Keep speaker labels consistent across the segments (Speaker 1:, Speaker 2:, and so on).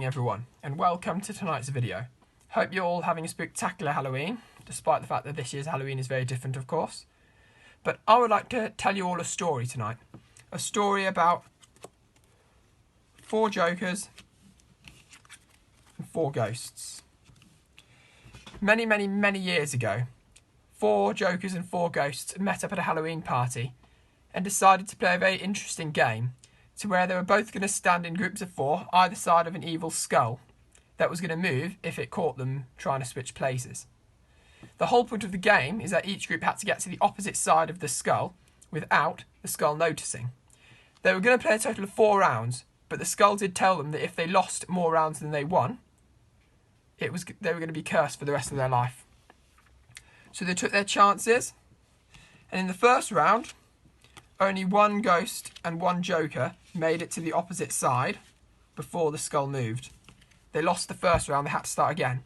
Speaker 1: everyone, and welcome to tonight's video. Hope you're all having a spectacular Halloween, despite the fact that this year's Halloween is very different, of course. But I would like to tell you all a story tonight. A story about 4 jokers and 4 ghosts. Many years ago, 4 jokers and 4 ghosts met up at a Halloween party and decided to play a very interesting game to where they were both going to stand in groups of 4 either side of an evil skull that was going to move if it caught them trying to switch places. The whole point of the game is that each group had to get to the opposite side of the skull without the skull noticing. They were going to play a total of 4 rounds, but the skull did tell them that if they lost more rounds than they won, they were going to be cursed for the rest of their life. So they took their chances, and in the first round, only 1 ghost and 1 joker made it to the opposite side before the skull moved. They lost the first round, they had to start again.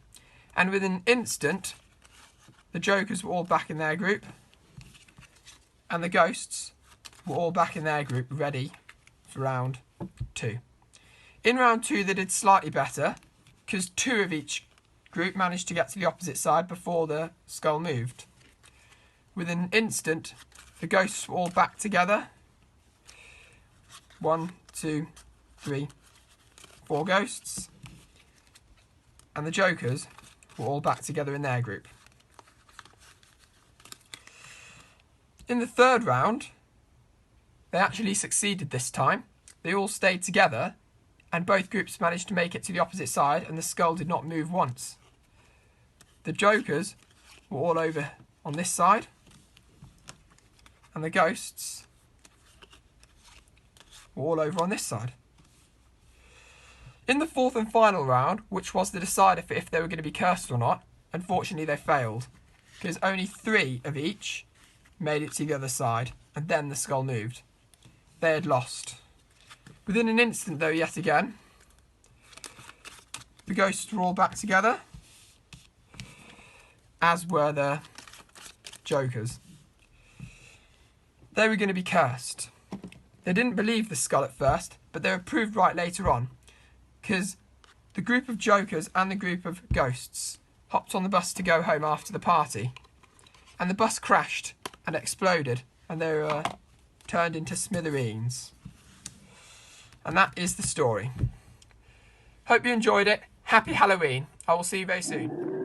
Speaker 1: And within an instant, the jokers were all back in their group, and the ghosts were all back in their group, ready for round 2. In round 2, they did slightly better, because 2 of each group managed to get to the opposite side before the skull moved. Within an instant, the ghosts were all back together. 1, 2, 3, 4 ghosts. And the jokers were all back together in their group. In the third round, they actually succeeded this time. They all stayed together, and both groups managed to make it to the opposite side, and the skull did not move once. The jokers were all over on this side, and the ghosts were all over on this side. In the 4th and final round, which was the decider for if they were going to be cursed or not, unfortunately they failed, because only 3 of each made it to the other side, and then the skull moved. They had lost. Within an instant, though, yet again, the ghosts were all back together, as were the jokers. They were going to be cursed. They didn't believe the skull at first, but they were proved right later on, because the group of jokers and the group of ghosts hopped on the bus to go home after the party, and the bus crashed and exploded, and they were turned into smithereens. And that is the story. Hope you enjoyed it. Happy Halloween. I will see you very soon.